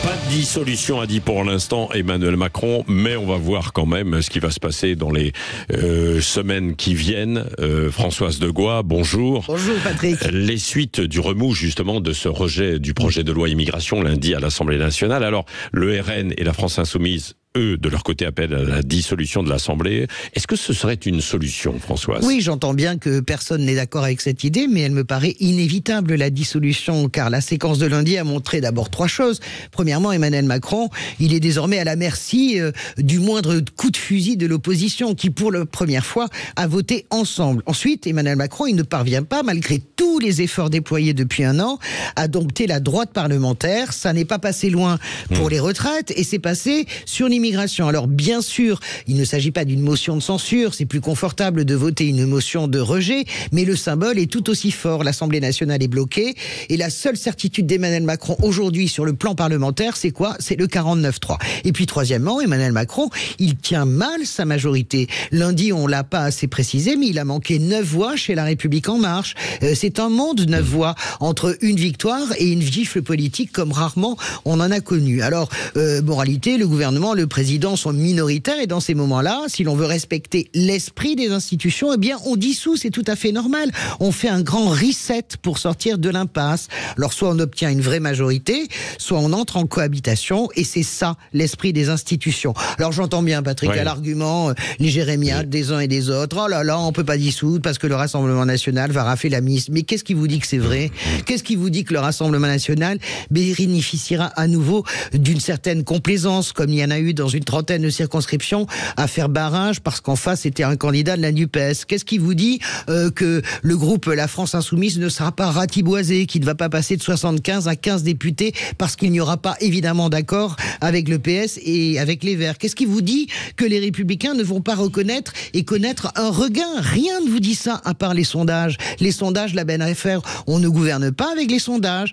Pas de dissolution a dit pour l'instant Emmanuel Macron, mais on va voir quand même ce qui va se passer dans les semaines qui viennent. Françoise Degois, bonjour. Bonjour Patrick. Les suites du remous justement de ce rejet du projet de loi immigration lundi à l'Assemblée nationale. Alors le RN et la France Insoumise, eux, de leur côté, appellent à la dissolution de l'Assemblée. Est-ce que ce serait une solution, Françoise ? Oui, j'entends bien que personne n'est d'accord avec cette idée, mais elle me paraît inévitable, la dissolution, car la séquence de lundi a montré d'abord trois choses. Premièrement, Emmanuel Macron, il est désormais à la merci du moindre coup de fusil de l'opposition, qui pour la première fois a voté ensemble. Ensuite, Emmanuel Macron, il ne parvient pas, malgré tous les efforts déployés depuis un an, à dompter la droite parlementaire. Ça n'est pas passé loin pour les retraites, et c'est passé sur l'immigration. Alors bien sûr, il ne s'agit pas d'une motion de censure, c'est plus confortable de voter une motion de rejet, mais le symbole est tout aussi fort. L'Assemblée nationale est bloquée, et la seule certitude d'Emmanuel Macron aujourd'hui sur le plan parlementaire, c'est quoi ? C'est le 49-3. Et puis troisièmement, Emmanuel Macron, il tient mal sa majorité. Lundi, on l'a pas assez précisé, mais il a manqué 9 voix chez La République En Marche. C'est un monde, 9 voix, entre une victoire et une gifle politique comme rarement on en a connu. Alors, moralité, le gouvernement, le présidents sont minoritaires, et dans ces moments-là, si l'on veut respecter l'esprit des institutions, eh bien on dissout, c'est tout à fait normal. On fait un grand reset pour sortir de l'impasse. Alors soit on obtient une vraie majorité, soit on entre en cohabitation, et c'est ça l'esprit des institutions. Alors j'entends bien Patrick à l'argument, les jérémiades des uns et des autres, oh là là, on peut pas dissoudre parce que le Rassemblement national va rafler la mise. Mais qu'est-ce qui vous dit que c'est vrai ? Qu'est-ce qui vous dit que le Rassemblement national bénéficiera à nouveau d'une certaine complaisance, comme il y en a eu dans une trentaine de circonscriptions, à faire barrage parce qu'en face c'était un candidat de la NUPES? Qu'est-ce qui vous dit que le groupe La France Insoumise ne sera pas ratiboisé, qu'il ne va pas passer de 75 à 15 députés parce qu'il n'y aura pas évidemment d'accord avec le PS et avec les Verts? Qu'est-ce qui vous dit que les Républicains ne vont pas reconnaître et connaître un regain? Rien ne vous dit ça à part les sondages. Les sondages, la belle affaire, on ne gouverne pas avec les sondages.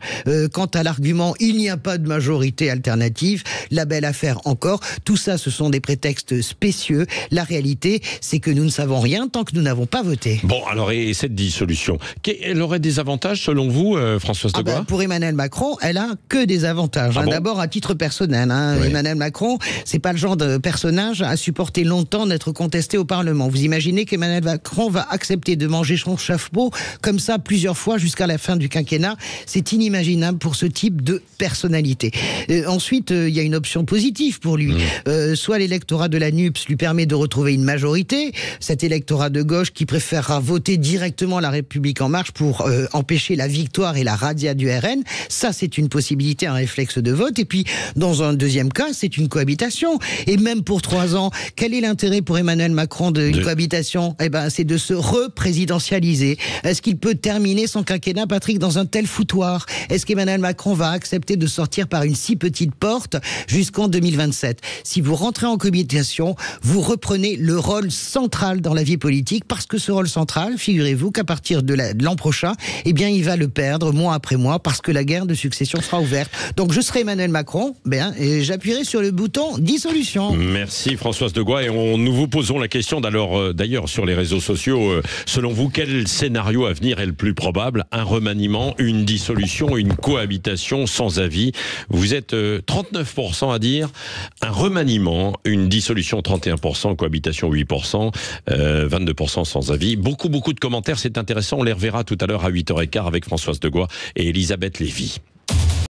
Quant à l'argument, il n'y a pas de majorité alternative, la belle affaire encore. Tout ça, ce sont des prétextes spécieux. La réalité, c'est que nous ne savons rien tant que nous n'avons pas voté. Bon, alors, et cette dissolution, elle aurait des avantages selon vous, Françoise Degois ? Pour Emmanuel Macron, elle a que des avantages. Bon D'abord, à titre personnel. Oui. Emmanuel Macron, c'est pas le genre de personnage à supporter longtemps d'être contesté au Parlement. Vous imaginez qu'Emmanuel Macron va accepter de manger son chapeau comme ça plusieurs fois jusqu'à la fin du quinquennat? C'est inimaginable pour ce type de personnalité. Ensuite, il y a une option positive pour lui. Soit l'électorat de la NUPES lui permet de retrouver une majorité, cet électorat de gauche qui préférera voter directement La République En Marche pour empêcher la victoire et la radia du RN. Ça, c'est une possibilité, un réflexe de vote. Et puis, dans un deuxième cas, c'est une cohabitation. Et même pour 3 ans, quel est l'intérêt pour Emmanuel Macron d'une cohabitation ? Eh ben, c'est de se représidentialiser. Est-ce qu'il peut terminer son quinquennat, Patrick, dans un tel foutoir ? Est-ce qu'Emmanuel Macron va accepter de sortir par une si petite porte jusqu'en 2027 ? Si vous rentrez en cohabitation, vous reprenez le rôle central dans la vie politique, parce que ce rôle central, figurez-vous qu'à partir de l'an prochain, eh bien, il va le perdre mois après mois, parce que la guerre de succession sera ouverte. Donc, je serai Emmanuel Macron, et j'appuierai sur le bouton dissolution. Merci Françoise Degois, et nous vous posons la question d'ailleurs sur les réseaux sociaux. Selon vous, quel scénario à venir est le plus probable ? Un remaniement, une dissolution, une cohabitation sans avis? Vous êtes 39% à dire un remaniement, une dissolution 31%, cohabitation 8%, 22% sans avis. Beaucoup de commentaires, c'est intéressant. On les reverra tout à l'heure à 8h15 avec Françoise Degois et Elisabeth Lévy.